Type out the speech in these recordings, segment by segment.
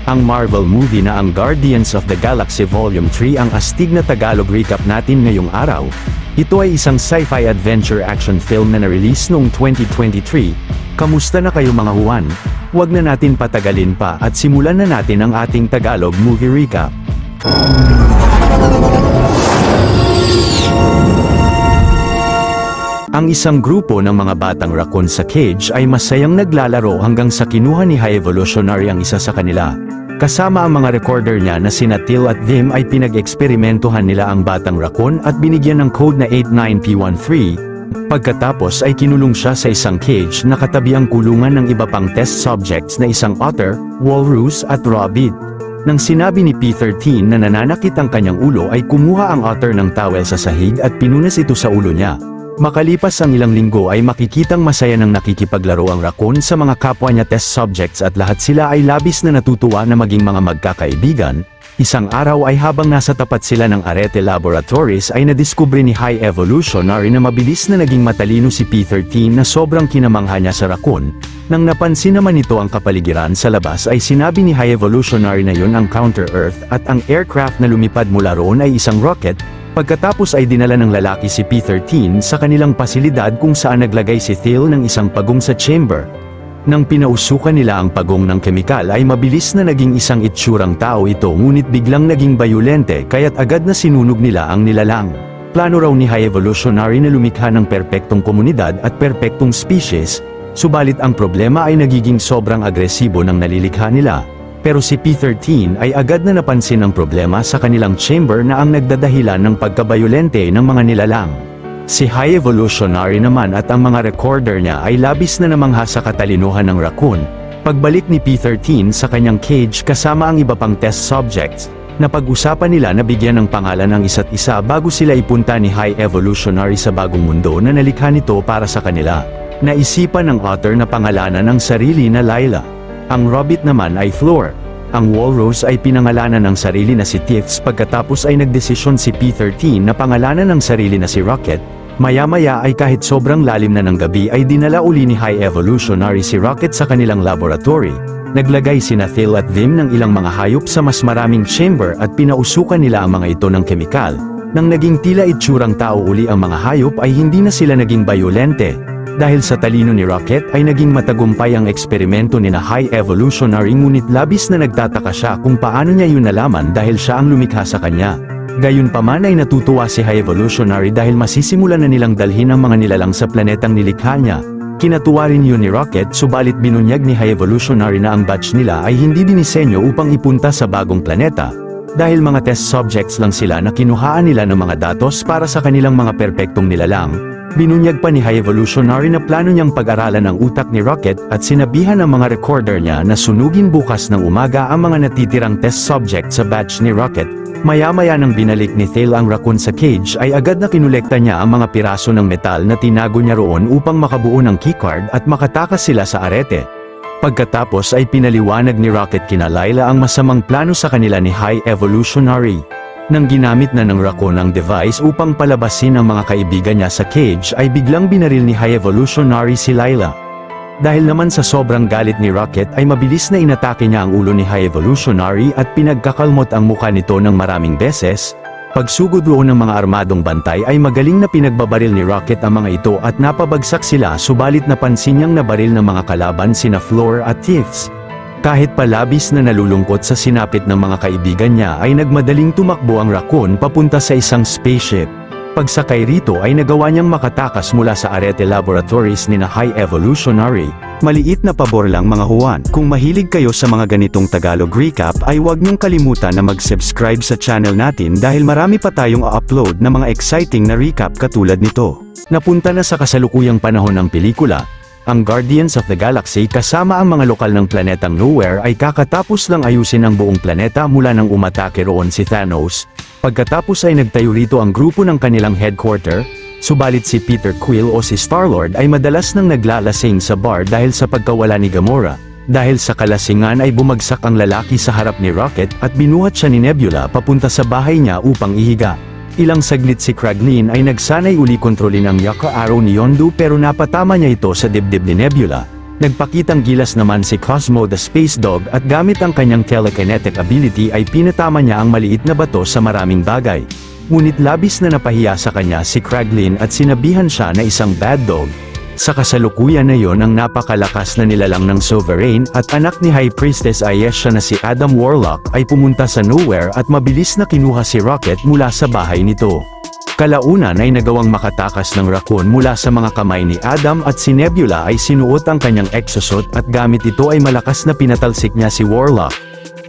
Ang Marvel movie na ang Guardians of the Galaxy Volume 3 ang astig na Tagalog recap natin ngayong araw. Ito ay isang sci-fi adventure action film na na-release noong 2023. Kamusta na kayo mga Juan? Huwag na natin patagalin pa at simulan na natin ang ating Tagalog movie recap. Ang isang grupo ng mga batang raccoon sa cage ay masayang naglalaro hanggang sa kinuha ni High Evolutionary ang isa sa kanila. Kasama ang mga recorder niya na sina Till at Vim ay pinag-eksperimentuhan nila ang batang raccoon at binigyan ng code na 89P13. Pagkatapos ay kinulong siya sa isang cage na katabi ang kulungan ng iba pang test subjects na isang otter, walrus at rabbit. Nang sinabi ni P13 na nananakit ang kanyang ulo ay kumuha ang otter ng towel sa sahig at pinunas ito sa ulo niya. Makalipas ang ilang linggo ay makikitang masaya nang nakikipaglaro ang raccoon sa mga kapwa niya test subjects at lahat sila ay labis na natutuwa na maging mga magkakaibigan. Isang araw ay habang nasa tapat sila ng Arete Laboratories ay nadiskubre ni High Evolutionary na mabilis na naging matalino si P13 na sobrang kinamangha niya sa raccoon. Nang napansin naman nito ang kapaligiran sa labas ay sinabi ni High Evolutionary na yun ang Counter-Earth at ang aircraft na lumipad mula roon ay isang rocket. Pagkatapos ay dinala ng lalaki si P13 sa kanilang pasilidad kung saan naglagay si Till ng isang pagong sa chamber. Nang pinausukan nila ang pagong ng kemikal ay mabilis na naging isang itsurang tao ito ngunit biglang naging bayolente kaya't agad na sinunog nila ang nilalang. Plano raw ni High Evolutionary na lumikha ng perpektong komunidad at perpektong species, subalit ang problema ay nagiging sobrang agresibo ng nalilikha nila. Pero si P13 ay agad na napansin ang problema sa kanilang chamber na ang nagdadahilan ng pagkabayolente ng mga nilalang. Si High Evolutionary naman at ang mga recorder niya ay labis na namangha sa katalinuhan ng raccoon. Pagbalik ni P13 sa kanyang cage kasama ang iba pang test subjects, napag-usapan nila na bigyan ng pangalan ang isa't isa bago sila ipunta ni High Evolutionary sa bagong mundo na nalikha nito para sa kanila. Naisipan ng otter na pangalanan ang sarili na Layla. Ang rabbit naman ay Floor. Ang walrus ay pinangalanan ng sarili na si Tiffs pagkatapos ay nagdesisyon si P13 na pangalanan ng sarili na si Rocket. Maya-maya ay kahit sobrang lalim na ng gabi ay dinala uli ni High Evolutionary si Rocket sa kanilang laboratory. Naglagay sina Till at Vim ng ilang mga hayop sa mas maraming chamber at pinausukan nila ang mga ito ng kemikal. Nang naging tila itsurang tao uli ang mga hayop ay hindi na sila naging bayolente. Dahil sa talino ni Rocket ay naging matagumpay ang eksperimento ni na High Evolutionary ngunit labis na nagtataka siya kung paano niya yun nalaman dahil siya ang lumikha sa kanya. Gayunpaman ay natutuwa si High Evolutionary dahil masisimulan na nilang dalhin ang mga nilalang sa planetang nilikha niya. Kinatuwa rin yun ni Rocket subalit binunyag ni High Evolutionary na ang batch nila ay hindi dinisenyo upang ipunta sa bagong planeta. Dahil mga test subjects lang sila na kinuhaan nila ng mga datos para sa kanilang mga perpektong nilalang. Binunyag pa ni High Evolutionary na plano niyang pag-aralan ang utak ni Rocket at sinabihan ang mga recorder niya na sunugin bukas ng umaga ang mga natitirang test subject sa batch ni Rocket. Maya-maya nang binalik ni Till ang raccoon sa cage ay agad na kinulekta niya ang mga piraso ng metal na tinago niya roon upang makabuo ng keycard at makatakas sila sa arete. Pagkatapos ay pinaliwanag ni Rocket kina Layla ang masamang plano sa kanila ni High Evolutionary. Nang ginamit na ng raccoon ang device upang palabasin ang mga kaibigan niya sa cage ay biglang binaril ni High Evolutionary si Layla. Dahil naman sa sobrang galit ni Rocket ay mabilis na inatake niya ang ulo ni High Evolutionary at pinagkakalmot ang mukha nito ng maraming beses. Pagsugod roon ng mga armadong bantay ay magaling na pinagbabaril ni Rocket ang mga ito at napabagsak sila subalit napansin niyang nabaril ng mga kalaban sina Floor at Tiffs. Kahit palabis na nalulungkot sa sinapit ng mga kaibigan niya ay nagmadaling tumakbo ang raccoon papunta sa isang spaceship. Pagsakay rito ay nagawa niyang makatakas mula sa Arete Laboratories ni na High Evolutionary. Maliit na pabor lang mga Juan. Kung mahilig kayo sa mga ganitong Tagalog recap ay huwag niyong kalimutan na mag-subscribe sa channel natin dahil marami pa tayong upload na mga exciting na recap katulad nito. Napunta na sa kasalukuyang panahon ng pelikula. Ang Guardians of the Galaxy kasama ang mga lokal ng planetang Nowhere ay kakatapos lang ayusin ang buong planeta mula nang umatake roon si Thanos. Pagkatapos ay nagtayo rito ang grupo ng kanilang headquarter, subalit si Peter Quill o si Star-Lord ay madalas nang naglalasing sa bar dahil sa pagkawala ni Gamora. Dahil sa kalasingan ay bumagsak ang lalaki sa harap ni Rocket at binuhat siya ni Nebula papunta sa bahay niya upang ihiga. Ilang saglit si Kraglin ay nagsanay uli kontrolin ang Yaka Arrow ni Yondu pero napatama niya ito sa dibdib ni Nebula. Nagpakitang gilas naman si Cosmo the Space Dog at gamit ang kanyang telekinetic ability ay pinatama niya ang maliit na bato sa maraming bagay. Ngunit labis na napahiya sa kanya si Kraglin at sinabihan siya na isang bad dog. Sa kasalukuyan na yon ang napakalakas na nilalang ng Sovereign at anak ni High Priestess Ayesha na si Adam Warlock ay pumunta sa Nowhere at mabilis na kinuha si Rocket mula sa bahay nito. Kalaunan ay nagawang makatakas ng Raccoon mula sa mga kamay ni Adam at si Nebula ay sinuot ang kanyang exosuit at gamit ito ay malakas na pinatalsik niya si Warlock.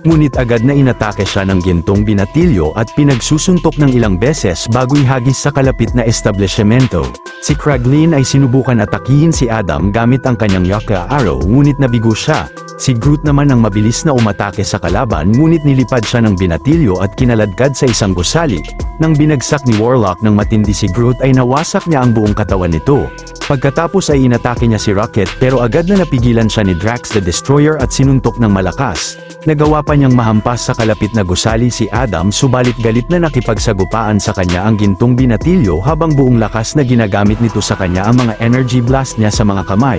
Ngunit agad na inatake siya ng gintong binatilyo at pinagsusuntok ng ilang beses bago ihagis sa kalapit na establishmento. Si Kraglin ay sinubukan atakihin si Adam gamit ang kanyang Yucca Arrow ngunit nabigo siya. Si Groot naman ang mabilis na umatake sa kalaban ngunit nilipad siya ng binatilyo at kinaladkad sa isang gusali. Nang binagsak ni Warlock ng matindi si Groot ay nawasak niya ang buong katawan nito. Pagkatapos ay inatake niya si Rocket pero agad na napigilan siya ni Drax the Destroyer at sinuntok ng malakas. Nagawa pa niyang mahampas sa kalapit na gusali si Adam subalit galit na nakipagsagupaan sa kanya ang gintong binatilyo habang buong lakas na ginagamit nito sa kanya ang mga energy blast niya sa mga kamay.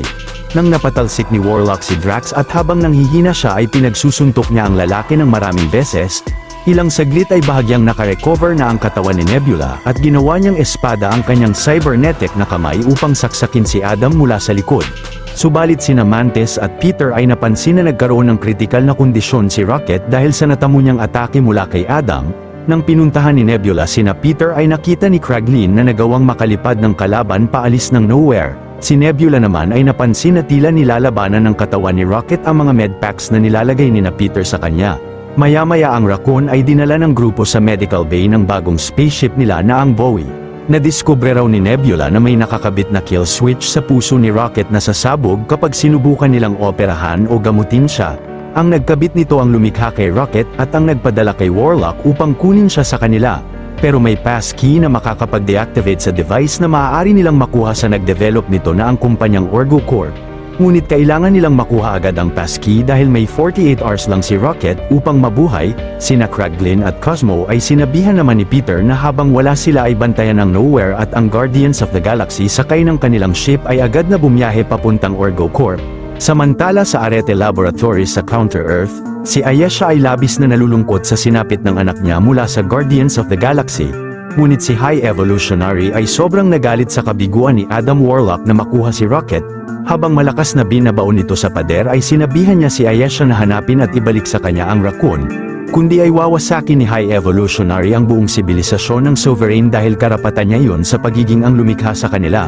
Nang napatalsik ni Warlock si Drax at habang nanghihina siya ay pinagsusuntok niya ang lalaki ng maraming beses. Ilang saglit ay bahagyang nakarecover na ang katawan ni Nebula at ginawa niyang espada ang kanyang cybernetic na kamay upang saksakin si Adam mula sa likod. Subalit sina Mantis at Peter ay napansin na nagkaroon ng kritikal na kondisyon si Rocket dahil sa natamo niyang atake mula kay Adam. Nang pinuntahan ni Nebula sina Peter ay nakita ni Kraglin na nagawang makalipad ng kalaban paalis ng Nowhere. Si Nebula naman ay napansin na tila nilalabanan ng katawan ni Rocket ang mga medpacks na nilalagay ni na Peter sa kanya. Maya-maya ang Raccoon ay dinala ng grupo sa medical bay ng bagong spaceship nila na ang Bowie. Nadiskubre raw ni Nebula na may nakakabit na kill switch sa puso ni Rocket na sasabog kapag sinubukan nilang operahan o gamutin siya. Ang nagkabit nito ang lumikha kay Rocket at ang nagpadala kay Warlock upang kunin siya sa kanila. Pero may passkey na makakapag-deactivate sa device na maaari nilang makuha sa nag-develop nito na ang kumpanyang Orgo Corp. Ngunit kailangan nilang makuha agad ang passkey dahil may 48 hours lang si Rocket upang mabuhay. Sina Kraglin at Cosmo ay sinabihan naman ni Peter na habang wala sila ay bantayan ng Nowhere at ang Guardians of the Galaxy sakay ng kanilang ship ay agad na bumiyahe papuntang Orgo Corp. Samantala sa Arete Laboratories sa Counter-Earth, si Ayesha ay labis na nalulungkot sa sinapit ng anak niya mula sa Guardians of the Galaxy. Ngunit si High Evolutionary ay sobrang nagalit sa kabiguan ni Adam Warlock na makuha si Rocket. Habang malakas na binabaon nito sa pader ay sinabihan niya si Ayesha na hanapin at ibalik sa kanya ang Raccoon. Kundi ay wawasakin ni High Evolutionary ang buong sibilisasyon ng Sovereign dahil karapatan niya yun sa pagiging ang lumikha sa kanila.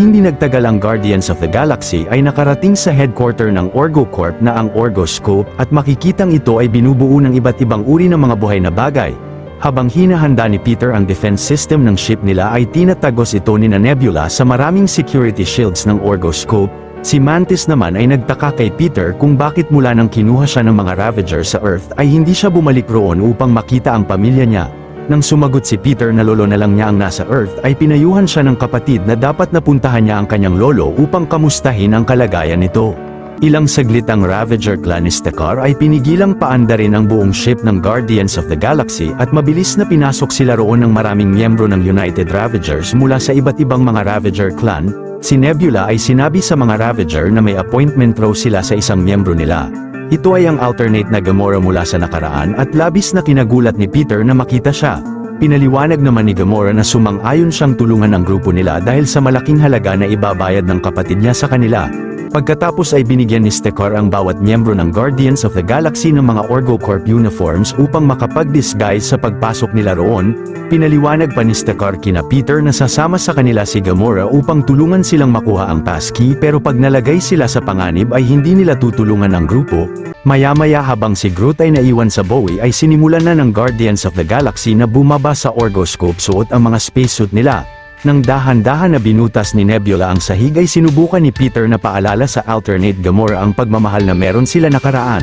Hindi nagtagal ang Guardians of the Galaxy ay nakarating sa headquarter ng Orgo Corp na ang Orgoscope at makikitang ito ay binubuo ng iba't ibang uri ng mga buhay na bagay. Habang hinahanda ni Peter ang defense system ng ship nila ay tinatagos ito ni Nebula sa maraming security shields ng Orgoscope. Si Mantis naman ay nagtaka kay Peter kung bakit mula nang kinuha siya ng mga Ravager sa Earth ay hindi siya bumalik roon upang makita ang pamilya niya. Nang sumagot si Peter na lolo na lang niya ang nasa Earth ay pinayuhan siya ng kapatid na dapat napuntahan niya ang kanyang lolo upang kamustahin ang kalagayan nito. Ilang saglit ang Ravager clan ni Stakar ay pinigilang paandarin ang buong ship ng Guardians of the Galaxy at mabilis na pinasok sila roon ng maraming miyembro ng United Ravagers mula sa iba't ibang mga Ravager clan. Si Nebula ay sinabi sa mga Ravager na may appointment raw sila sa isang miyembro nila. Ito ay ang alternate na Gamora mula sa nakaraan at labis na kinagulat ni Peter na makita siya. Pinaliwanag naman ni Gamora na sumang-ayon siyang tulungan ang grupo nila dahil sa malaking halaga na ibabayad ng kapatid niya sa kanila. Pagkatapos ay binigyan ni Stakar ang bawat miyembro ng Guardians of the Galaxy ng mga Orgo Corp uniforms upang makapag-disguise sa pagpasok nila roon. Pinaliwanag pa ni Stakar kina Peter na sasama sa kanila si Gamora upang tulungan silang makuha ang passkey pero pag nalagay sila sa panganib ay hindi nila tutulungan ang grupo. Maya-maya habang si Groot ay naiwan sa Bowie ay sinimulan na ng Guardians of the Galaxy na bumaba sa Orgoscope suot ang mga spacesuit nila. Nang dahan-dahan na binutas ni Nebula ang sahig ay sinubukan ni Peter na paalala sa alternate Gamora ang pagmamahal na meron sila nakaraan.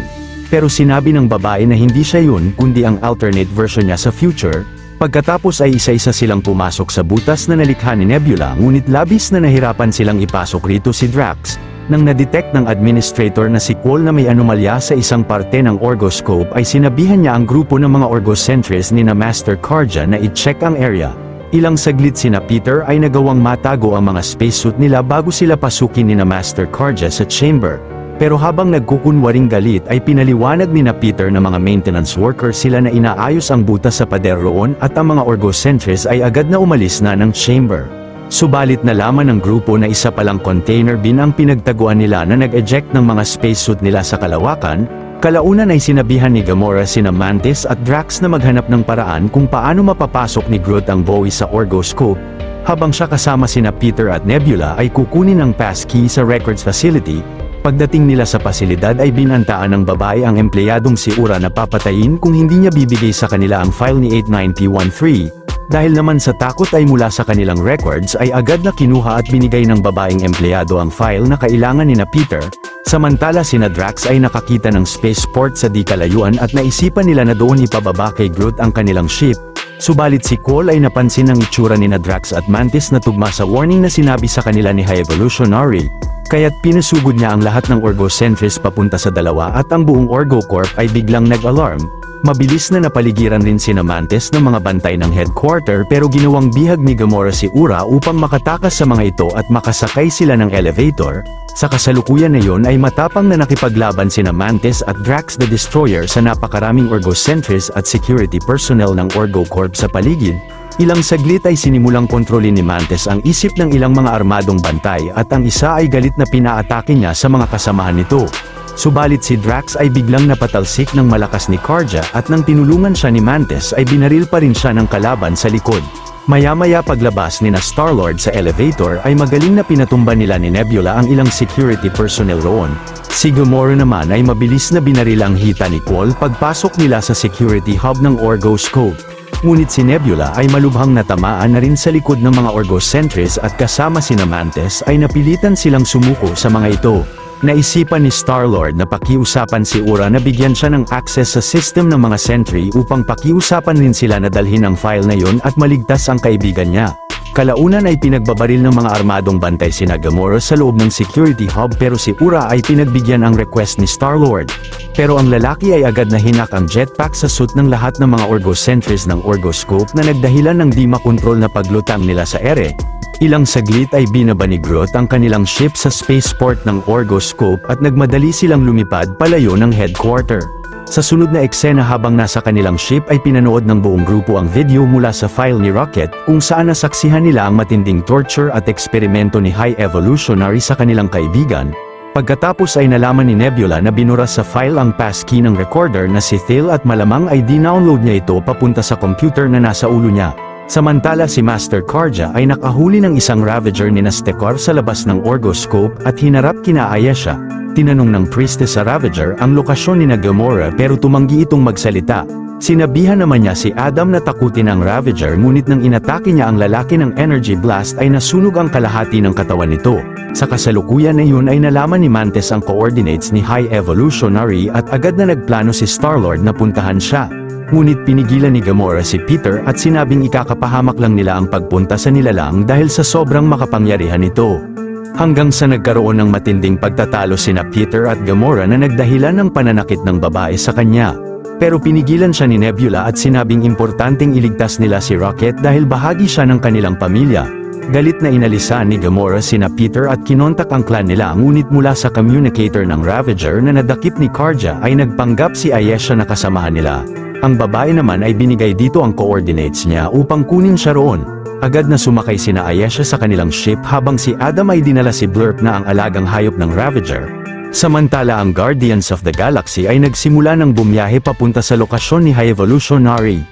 Pero sinabi ng babae na hindi siya yun kundi ang alternate version niya sa future. Pagkatapos ay isa-isa silang pumasok sa butas na nalikha ni Nebula ngunit labis na nahirapan silang ipasok rito si Drax. Nang na-detect ng administrator na si Quall na may anomalya sa isang parte ng Orgoscope ay sinabihan niya ang grupo ng mga Orgocentrist ni na Master Karja na i-check ang area. Ilang saglit sina Peter ay nagawang matago ang mga spacesuit nila bago sila pasukin ni Master Carja sa chamber. Pero habang nagkukunwaring galit ay pinaliwanag ni Peter na mga maintenance worker sila na inaayos ang butas sa pader roon at ang mga Orgocentris ay agad na umalis na ng chamber. Subalit nalaman ng grupo na isa palang container bin ang pinagtaguan nila na nag-eject ng mga spacesuit nila sa kalawakan. Kalaunan ay sinabihan ni Gamora sina Mantis at Drax na maghanap ng paraan kung paano mapapasok ni Groot ang Bowie sa Orgoscope, habang siya kasama sina Peter at Nebula ay kukunin ang passkey sa records facility. Pagdating nila sa pasilidad ay binantaan ng babae ang empleyadong si Ura na papatayin kung hindi niya bibigay sa kanila ang file ni 89P13. Dahil naman sa takot ay mula sa kanilang records ay agad na kinuha at binigay ng babaeng empleyado ang file na kailangan ni Peter. Samantala sina Drax ay nakakita ng spaceport sa di kalayuan at naisipan nila na doon ipababa kay Groot ang kanilang ship. Subalit si Cole ay napansin ang itsura ni Drax at Mantis na tugma sa warning na sinabi sa kanila ni High Evolutionary. Kaya't pinasugod niya ang lahat ng Orgocentris papunta sa dalawa at ang buong Orgocorp ay biglang nag-alarm. Mabilis na napaligiran rin sina Mantis ng mga bantay ng headquarter pero ginawang bihag ni Gamora si Ura upang makatakas sa mga ito at makasakay sila ng elevator. Sa kasalukuyan na yon ay matapang na nakipaglaban sina Mantis at Drax the Destroyer sa napakaraming Orgocentris at security personnel ng Orgocorp sa paligid. Ilang saglit ay sinimulang kontrolin ni Mantis ang isip ng ilang mga armadong bantay at ang isa ay galit na pinaatake niya sa mga kasamahan nito. Subalit si Drax ay biglang napatalsik ng malakas ni Carja at nang tinulungan siya ni Mantis ay binaril pa rin siya ng kalaban sa likod. Maya-maya paglabas ni Star-Lord sa elevator ay magaling na pinatumba nila ni Nebula ang ilang security personnel roon. Si Gamora naman ay mabilis na binaril ang hita ni Cole pagpasok nila sa security hub ng Orgoscope. Ngunit si Nebula ay malubhang natamaan na rin sa likod ng mga Orgocentris at kasama sina Mantis ay napilitan silang sumuko sa mga ito. Naisipan ni Star-Lord na pakiusapan si Ura na bigyan siya ng access sa system ng mga Sentry upang pakiusapan rin sila na dalhin ang file na yon at maligtas ang kaibigan niya. Kalaunan ay pinagbabaril ng mga armadong bantay sina Gamora sa loob ng security hub pero si Ura ay pinagbigyan ang request ni Star-Lord. Pero ang lalaki ay agad na hinak ang jetpack sa suit ng lahat ng mga Orgocentris ng Orgoscope na nagdahilan ng di makontrol na paglutang nila sa ere. Ilang saglit ay binaba ni Groot ang kanilang ship sa spaceport ng Orgoscope at nagmadali silang lumipad palayo ng headquarter. Sa sunod na eksena habang nasa kanilang ship ay pinanood ng buong grupo ang video mula sa file ni Rocket kung saan nasaksihan nila ang matinding torture at eksperimento ni High Evolutionary sa kanilang kaibigan. Pagkatapos ay nalaman ni Nebula na binura sa file ang passkey ng recorder na si Thil at malamang ay di-download niya ito papunta sa computer na nasa ulo niya. Samantala si Master Carja ay nakahuli ng isang Ravager ni Stekor sa labas ng Orgoscope at hinarap kina Ayesha. Tinanong ng priestess sa Ravager ang lokasyon ni Gamora pero tumanggi itong magsalita. Sinabihan naman niya si Adam na takutin ang Ravager ngunit nang inatake niya ang lalaki ng Energy Blast ay nasunog ang kalahati ng katawan nito. Sa kasalukuyan na yun ay nalaman ni Mantis ang coordinates ni High Evolutionary at agad na nagplano si Star-Lord na puntahan siya. Ngunit pinigilan ni Gamora si Peter at sinabing ikakapahamak lang nila ang pagpunta sa nilalang dahil sa sobrang makapangyarihan nito. Hanggang sa nagkaroon ng matinding pagtatalo sina Peter at Gamora na nagdahilan ng pananakit ng babae sa kanya. Pero pinigilan siya ni Nebula at sinabing importanteng iligtas nila si Rocket dahil bahagi siya ng kanilang pamilya. Galit na inalisan ni Gamora sina Peter at kinontak ang clan nila ngunit mula sa communicator ng Ravager na nadakip ni Carja ay nagpanggap si Ayesha na kasamahan nila. Ang babae naman ay binigay dito ang coordinates niya upang kunin siya roon. Agad na sumakay sina Ayesha sa kanilang ship habang si Adam ay dinala si Blurp na ang alagang hayop ng Ravager. Samantala ang Guardians of the Galaxy ay nagsimula ng bumiyahe papunta sa lokasyon ni High Evolutionary.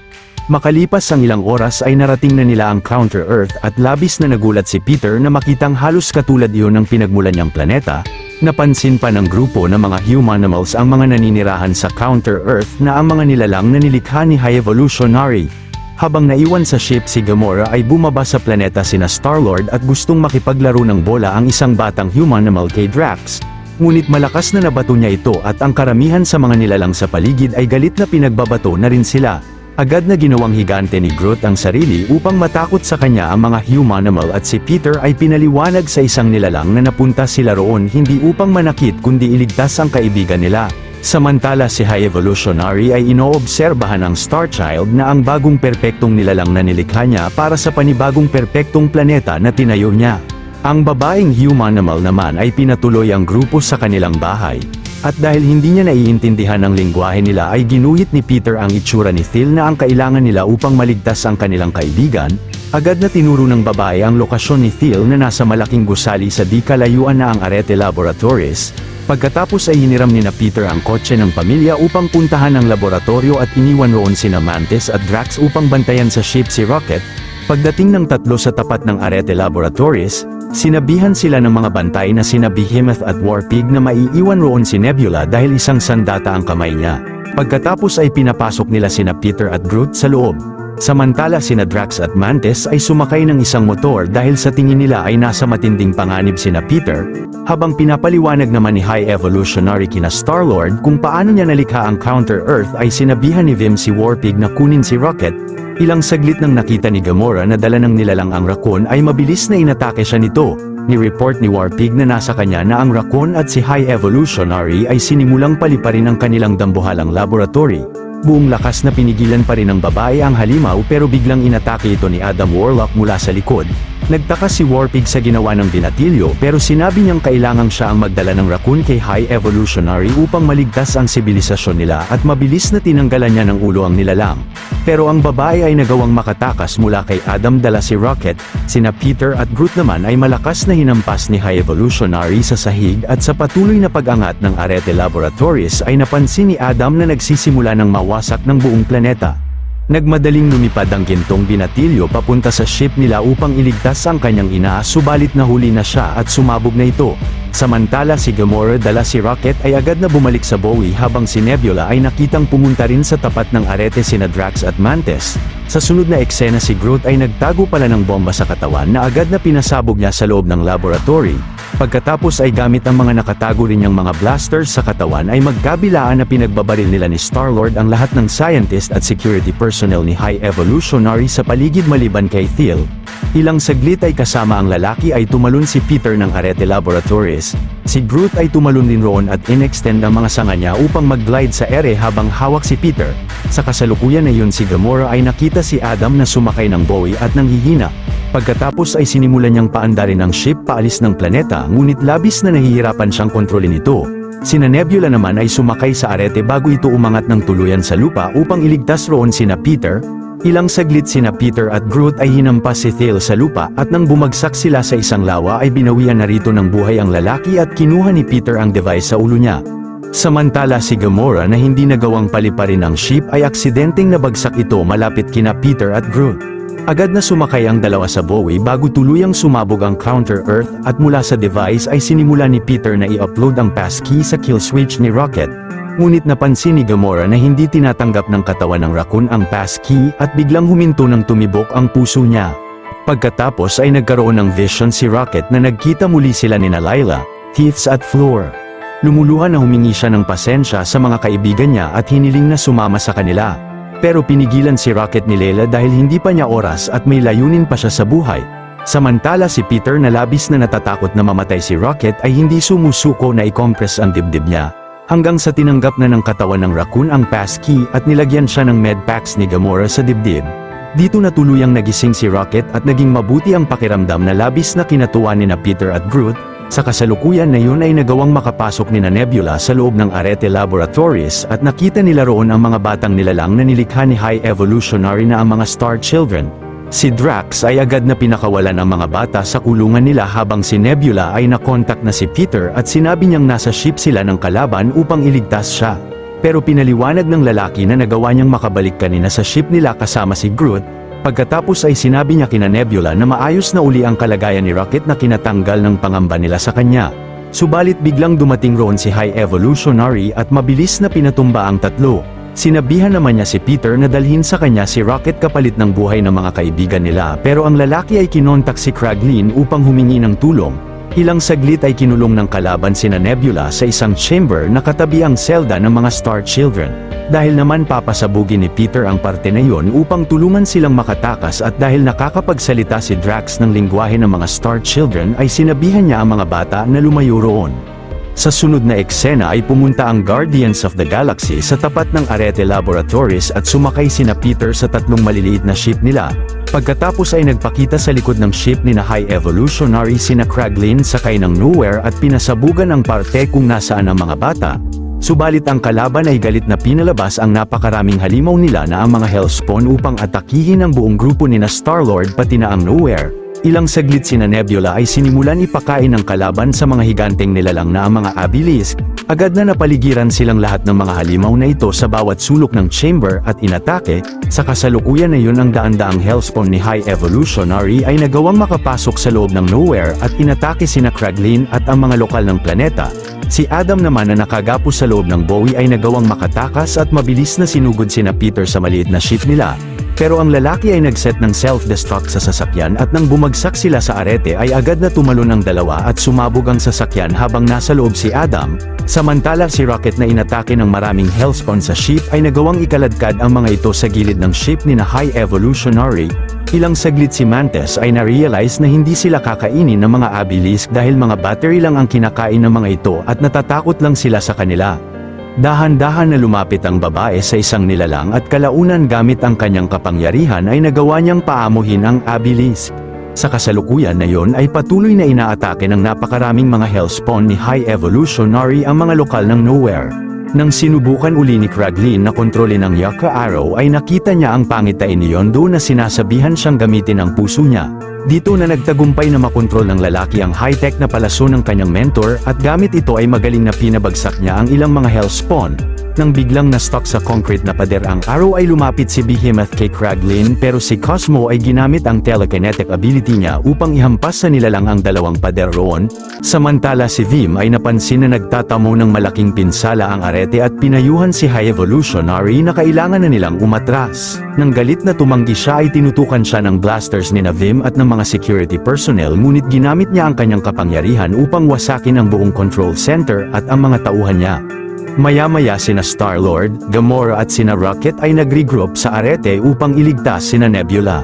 Makalipas ang ilang oras ay narating na nila ang Counter-Earth at labis na nagulat si Peter na makitang halos katulad iyon ng pinagmulan niyang planeta. Napansin pa ng grupo ng mga Humanimals ang mga naninirahan sa Counter-Earth na ang mga nilalang na nilikha ni High Evolutionary. Habang naiwan sa ship si Gamora ay bumaba sa planeta sina Star-Lord at gustong makipaglaro ng bola ang isang batang Humanimal kay Drax. Ngunit malakas na nabato niya ito at ang karamihan sa mga nilalang sa paligid ay galit na pinagbabato na rin sila. Agad na ginawang higante ni Groot ang sarili upang matakot sa kanya ang mga Humanimal at si Peter ay pinaliwanag sa isang nilalang na napunta sila roon hindi upang manakit kundi iligtas ang kaibigan nila. Samantala si High Evolutionary ay inoobserbahan ng Star Child na ang bagong perpektong nilalang na nilikha niya para sa panibagong perpektong planeta na tinayo niya. Ang babaeng humanimal naman ay pinatuloy ang grupo sa kanilang bahay. At dahil hindi niya naiintindihan ang lingwahe nila ay ginuhit ni Peter ang itsura ni Phil na ang kailangan nila upang maligtas ang kanilang kaibigan. Agad na tinuro ng babae ang lokasyon ni Phil na nasa malaking gusali sa di kalayuan na ang Arete Laboratories. Pagkatapos ay hiniram ni na Peter ang kotse ng pamilya upang puntahan ang laboratorio at iniwan roon sina Mantis at Drax upang bantayan sa ship si Rocket. Pagdating ng tatlo sa tapat ng Arete Laboratories, sinabihan sila ng mga bantay na sina Behemoth at Warpig na maiiwan roon si Nebula dahil isang sandata ang kamay niya. Pagkatapos ay pinapasok nila sina Peter at Groot sa loob. Samantala sina Drax at Mantis ay sumakay ng isang motor dahil sa tingin nila ay nasa matinding panganib sina Peter, habang pinapaliwanag naman ni High Evolutionary kina Star-Lord kung paano niya nalikha ang Counter-Earth ay sinabihan ni Vim si Warpig na kunin si Rocket. Ilang saglit nang nakita ni Gamora na dala ng nilalang ang Raccoon ay mabilis na inatake siya nito. Ni-report ni Warpig na nasa kanya na ang Raccoon at si High Evolutionary ay sinimulang paliparin ang kanilang dambuhalang laboratory. Buong lakas na pinigilan pa rin ng babae ang halimaw pero biglang inatake ito ni Adam Warlock mula sa likod. Nagtaka si Warpig sa ginawa ng binatilyo pero sinabi niyang kailangang siya ang magdala ng Raccoon kay High Evolutionary upang maligtas ang sibilisasyon nila at mabilis na tinanggalan niya ng ulo ang nilalang. Pero ang babae ay nagawang makatakas mula kay Adam dala si Rocket, sina Peter at Groot naman ay malakas na hinampas ni High Evolutionary sa sahig at sa patuloy na pag-angat ng Arete Laboratories ay napansin ni Adam na nagsisimula ng mawasak ng buong planeta. Nagmadaling lumipad ang gintong binatilyo papunta sa ship nila upang iligtas ang kanyang ina subalit nahuli na siya at sumabog na ito. Samantala si Gamora dala si Rocket ay agad na bumalik sa Bowie habang si Nebula ay nakitang pumunta rin sa tapat ng arete sina Drax at Mantis. Sa sunod na eksena si Groot ay nagtago pala ng bomba sa katawan na agad na pinasabog niya sa loob ng laboratory. Pagkatapos ay gamit ang mga nakatago rin niyang mga blasters sa katawan ay magkabilaan na pinagbabaril nila ni Star-Lord ang lahat ng scientist at security personnel ni High Evolutionary sa paligid maliban kay Phil. Ilang saglit ay kasama ang lalaki ay tumalon si Peter ng Arete Laboratories. Si Groot ay tumalon din roon at inextend ang mga sanga niya upang mag-glide sa ere habang hawak si Peter. Sa kasalukuyan na yun si Gamora ay nakita si Adam na sumakay ng Bowie at nanghihina. Pagkatapos ay sinimulan niyang paandarin ang ship paalis ng planeta ngunit labis na nahihirapan siyang kontrolin ito. Sina Nebula naman ay sumakay sa arete bago ito umangat ng tuluyan sa lupa upang iligtas roon sina Peter. Ilang saglit sina Peter at Groot ay hinampas si Thale sa lupa at nang bumagsak sila sa isang lawa ay binawian na rito ng buhay ang lalaki at kinuha ni Peter ang device sa ulo niya. Samantala si Gamora na hindi nagawang paliparin ang ship ay aksidenteng nabagsak ito malapit kina Peter at Groot. Agad na sumakay ang dalawa sa Bowie bago tuluyang sumabog ang Counter-Earth at mula sa device ay sinimula ni Peter na i-upload ang passkey sa kill switch ni Rocket. Ngunit napansin ni Gamora na hindi tinatanggap ng katawan ng Raccoon ang passkey at biglang huminto ng tumibok ang puso niya. Pagkatapos ay nagkaroon ng vision si Rocket na nagkita muli sila ni Layla, Thieves at Floor. Lumuluhan na humingi siya ng pasensya sa mga kaibigan niya at hiniling na sumama sa kanila. Pero pinigilan si Rocket ni Layla dahil hindi pa niya oras at may layunin pa siya sa buhay. Samantala si Peter na labis na natatakot na mamatay si Rocket ay hindi sumusuko na i-compress ang dibdib niya. Hanggang sa tinanggap na ng katawan ng Raccoon ang passkey at nilagyan siya ng medpacks ni Gamora sa dibdib. Dito na tuluyang nagising si Rocket at naging mabuti ang pakiramdam na labis na kinatuwa ni na Peter at Groot. Sa kasalukuyan na yun ay nagawang makapasok ni na Nebula sa loob ng Arete Laboratories at nakita nila roon ang mga batang nilalang na nilikha ni High Evolutionary na ang mga Star Children. Si Drax ay agad na pinakawalan ang mga bata sa kulungan nila habang si Nebula ay nakontak na si Peter at sinabi niyang nasa ship sila ng kalaban upang iligtas siya. Pero pinaliwanag ng lalaki na nagawa niyang makabalik kanina sa ship nila kasama si Groot. Pagkatapos ay sinabi niya kina Nebula na maayos na uli ang kalagayan ni Rocket na kinatanggal ng pangamba nila sa kanya. Subalit biglang dumating roon si High Evolutionary at mabilis na pinatumba ang tatlo. Sinabihan naman niya si Peter na dalhin sa kanya si Rocket kapalit ng buhay ng mga kaibigan nila pero ang lalaki ay kinontak si Kraglin upang humingi ng tulong. Ilang saglit ay kinulong ng kalaban sina Nebula sa isang chamber na katabi ang selda ng mga Star Children. Dahil naman papasabugin ni Peter ang parte na yon upang tulungan silang makatakas at dahil nakakapagsalita si Drax ng lingwahe ng mga Star Children ay sinabihan niya ang mga bata na lumayo roon. Sa sunod na eksena ay pumunta ang Guardians of the Galaxy sa tapat ng Arete Laboratories at sumakay sina Peter sa tatlong maliliit na ship nila. Pagkatapos ay nagpakita sa likod ng ship ni na High Evolutionary sina Kraglin sakay ng Nowhere at pinasabugan ang parte kung nasaan ang mga bata. Subalit ang kalaban ay galit na pinalabas ang napakaraming halimaw nila na ang mga Hellspawn upang atakihin ang buong grupo ni na Star-Lord pati na ang Nowhere. Ilang saglit sina Nebula ay sinimulan ipakain ng kalaban sa mga higanteng nilalang na ang mga Abilisk. Agad na napaligiran silang lahat ng mga halimaw na ito sa bawat sulok ng chamber at inatake. Sa kasalukuyan na yun ang daan-daang Hellspawn ni High Evolutionary ay nagawang makapasok sa loob ng Nowhere at inatake sina Kraglin at ang mga lokal ng planeta. Si Adam naman na nakagapos sa loob ng Bowie ay nagawang makatakas at mabilis na sinugod sina Peter sa maliit na ship nila. Pero ang lalaki ay nagset ng self-destruct sa sasakyan at nang bumagsak sila sa arete ay agad na tumalon ang dalawa at sumabog ang sasakyan habang nasa loob si Adam. Samantala si Rocket na inatake ng maraming Hellspawn sa ship ay nagawang ikaladkad ang mga ito sa gilid ng ship ni na High Evolutionary. Ilang saglit si Mantis ay na-realize na hindi sila kakainin ng mga Abilisk dahil mga battery lang ang kinakain ng mga ito at natatakot lang sila sa kanila. Dahan-dahan na lumapit ang babae sa isang nilalang at kalaunan gamit ang kanyang kapangyarihan ay nagawa niyang paamuhin ang Abilisk. Sa kasalukuyan na yon ay patuloy na inaatake ng napakaraming mga Hellspawn ni High Evolutionary ang mga lokal ng Nowhere. Nang sinubukan uli ni Kraglin na kontrolin ang Yaka Arrow ay nakita niya ang pangitain ni Yondu na sinasabihan siyang gamitin ang puso niya. Dito na nagtagumpay na makontrol ng lalaki ang high-tech na palaso ng kanyang mentor at gamit ito ay magaling na pinabagsak niya ang ilang mga Hellspawn. Nang biglang na-stuck sa concrete na pader ang Arrow ay lumapit si Behemoth kay Kraglin pero si Cosmo ay ginamit ang telekinetic ability niya upang ihampas sa nilalang ang dalawang pader roon. Samantala si Vim ay napansin na nagtatamo ng malaking pinsala ang arete at pinayuhan si High Evolutionary na kailangan na nilang umatras. Nang galit na tumanggi siya ay tinutukan siya ng blasters ni na Vim at ng mga security personnel ngunit ginamit niya ang kanyang kapangyarihan upang wasakin ang buong control center at ang mga tauhan niya. Maya-maya sina Star-Lord, Gamora at sina Rocket ay nag-regroup sa arete upang iligtas sina Nebula.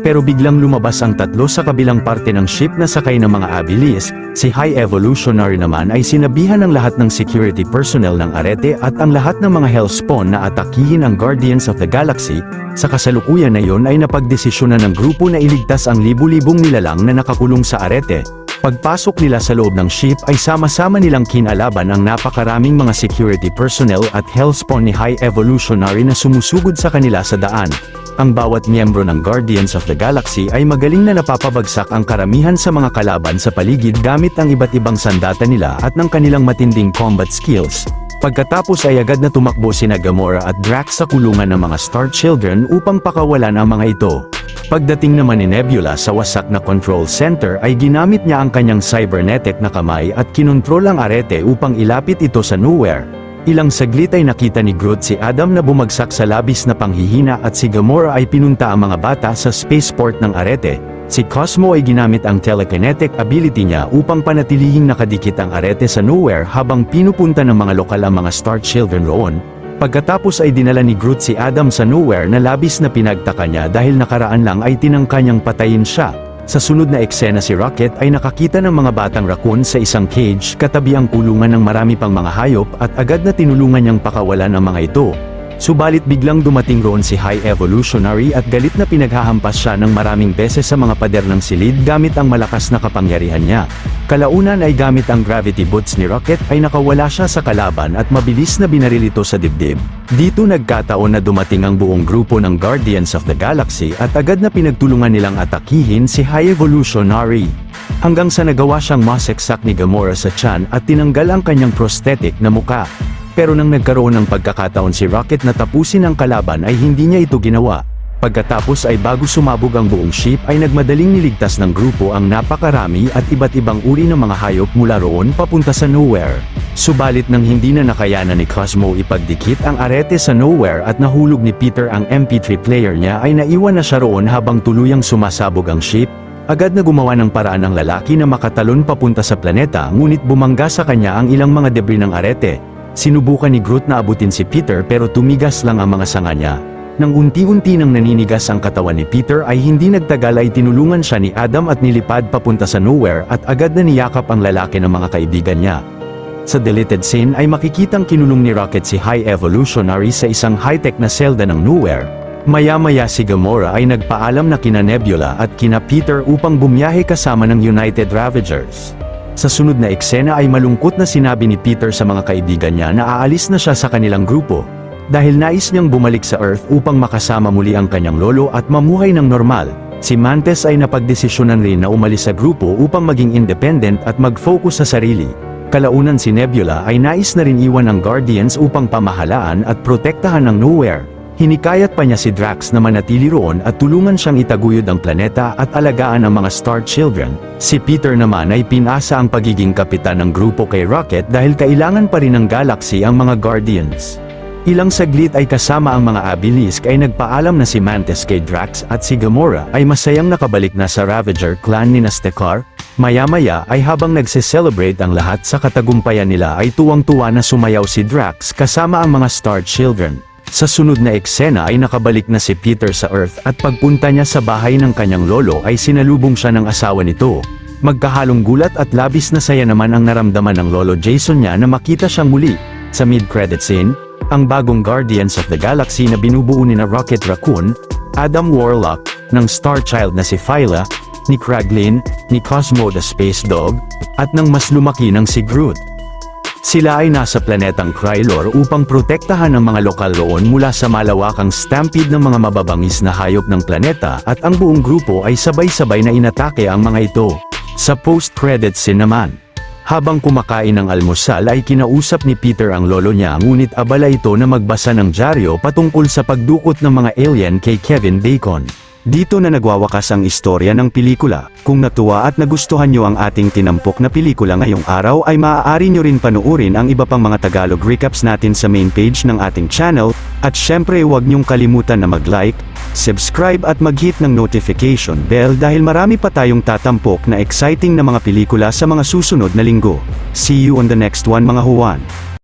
Pero biglang lumabas ang tatlo sa kabilang parte ng ship na sakay ng mga Abilis. Si High Evolutionary naman ay sinabihan ng lahat ng security personnel ng arete at ang lahat ng mga Hellspawn na atakihin ang Guardians of the Galaxy. Sa kasalukuyan na yon ay napagdesisyonan ng grupo na iligtas ang libu-libong nilalang na nakakulong sa arete. Pagpasok nila sa loob ng ship ay sama-sama nilang kinalaban ang napakaraming mga security personnel at Hellspawn ni High Evolutionary na sumusugod sa kanila sa daan. Ang bawat miyembro ng Guardians of the Galaxy ay magaling na napapabagsak ang karamihan sa mga kalaban sa paligid gamit ang iba't ibang sandata nila at ng kanilang matinding combat skills. Pagkatapos ay agad na tumakbo sina Gamora at Drax sa kulungan ng mga Star Children upang pakawalan ang mga ito. Pagdating naman ni Nebula sa wasak na control center ay ginamit niya ang kanyang cybernetic na kamay at kinontrol ang arete upang ilapit ito sa Nowhere. Ilang saglit ay nakita ni Groot si Adam na bumagsak sa labis na panghihina at si Gamora ay pinunta ang mga bata sa spaceport ng arete. Si Cosmo ay ginamit ang telekinetic ability niya upang panatilihing nakadikit ang arete sa Nowhere habang pinupunta ng mga lokal ang mga Star Children roon. Pagkatapos ay dinala ni Groot si Adam sa Nowhere na labis na pinagtaka niya dahil nakaraan lang ay tinangka niyang patayin siya. Sa sunod na eksena si Rocket ay nakakita ng mga batang raccoon sa isang cage katabi ang kulungan ng marami pang mga hayop at agad na tinulungan niyang pakawalan ang mga ito. Subalit biglang dumating roon si High Evolutionary at galit na pinaghahampas siya ng maraming beses sa mga pader ng silid gamit ang malakas na kapangyarihan niya. Kalaunan ay gamit ang gravity boots ni Rocket ay nakawala siya sa kalaban at mabilis na binaril ito sa dibdib. Dito nagkataon na dumating ang buong grupo ng Guardians of the Galaxy at agad na pinagtulungan nilang atakihin si High Evolutionary. Hanggang sa nagawa siyang maseksak ni Gamora sa tiyan at tinanggal ang kanyang prosthetic na muka. Pero nang nagkaroon ng pagkakataon si Rocket na tapusin ang kalaban ay hindi niya ito ginawa. Pagkatapos ay bago sumabog ang buong ship ay nagmadaling niligtas ng grupo ang napakarami at iba't ibang uri ng mga hayop mula roon papunta sa Nowhere. Subalit nang hindi na nakayanan ni Cosmo ipagdikit ang arete sa Nowhere at nahulog ni Peter ang MP3 player niya ay naiwan na siya roon habang tuluyang sumasabog ang ship. Agad na gumawa ng paraan ang lalaki na makatalon papunta sa planeta ngunit bumangga sa kanya ang ilang mga debris ng arete. Sinubukan ni Groot na abutin si Peter pero tumigas lang ang mga sanga niya. Nang unti-unti nang naninigas ang katawan ni Peter ay hindi nagtagal ay tinulungan siya ni Adam at nilipad papunta sa Nowhere at agad na niyakap ang lalaki ng mga kaibigan niya. Sa deleted scene ay makikitang kinulong ni Rocket si High Evolutionary sa isang high-tech na selda ng Nowhere. Maya-maya si Gamora ay nagpaalam na kina Nebula at kina Peter upang bumiyahe kasama ng United Ravagers. Sa sunod na eksena ay malungkot na sinabi ni Peter sa mga kaibigan niya na aalis na siya sa kanilang grupo, dahil nais niyang bumalik sa Earth upang makasama muli ang kanyang lolo at mamuhay ng normal. Si Mantis ay napagdesisyonan rin na umalis sa grupo upang maging independent at mag-focus sa sarili. Kalaunan si Nebula ay nais na rin iwan ng Guardians upang pamahalaan at protektahan ng Nowhere. Hinikayat pa niya si Drax na manatili roon at tulungan siyang itaguyod ang planeta at alagaan ang mga Star Children. Si Peter naman ay pinasa ang pagiging kapitan ng grupo kay Rocket dahil kailangan pa rin ng galaxy ang mga Guardians. Ilang saglit ay kasama ang mga Abilisk ay nagpaalam na si Mantis kay Drax at si Gamora ay masayang nakabalik na sa Ravager clan ni Stakar. Maya-maya ay habang nagse-celebrate ang lahat sa katagumpayan nila ay tuwang-tuwa na sumayaw si Drax kasama ang mga Star Children. Sa sunod na eksena ay nakabalik na si Peter sa Earth at pagpunta niya sa bahay ng kanyang lolo ay sinalubong siya ng asawa nito. Magkahalong gulat at labis na saya naman ang naramdaman ng lolo Jason niya na makita siyang muli. Sa mid-credit scene, ang bagong Guardians of the Galaxy na binubuo ni na Rocket Raccoon, Adam Warlock, ng Star Child na si Phyla, ni Kraglin, ni Cosmo the Space Dog, at ng mas lumaki ng si Groot. Sila ay nasa planetang Krylor upang protektahan ang mga lokal roon mula sa malawakang stampede ng mga mababangis na hayop ng planeta at ang buong grupo ay sabay-sabay na inatake ang mga ito. Sa post-credit scene naman, habang kumakain ng almusal ay kinausap ni Peter ang lolo niya ngunit abala ito na magbasa ng dyaryo patungkol sa pagdukot ng mga alien kay Kevin Bacon. Dito na nagwawakas ang istorya ng pelikula. Kung natuwa at nagustuhan nyo ang ating tinampok na pelikula ngayong araw ay maaari nyo rin panuorin ang iba pang mga Tagalog recaps natin sa main page ng ating channel, at syempre huwag nyong kalimutan na mag-like, subscribe at mag-hit ng notification bell dahil marami pa tayong tatampok na exciting na mga pelikula sa mga susunod na linggo. See you on the next one mga Juan.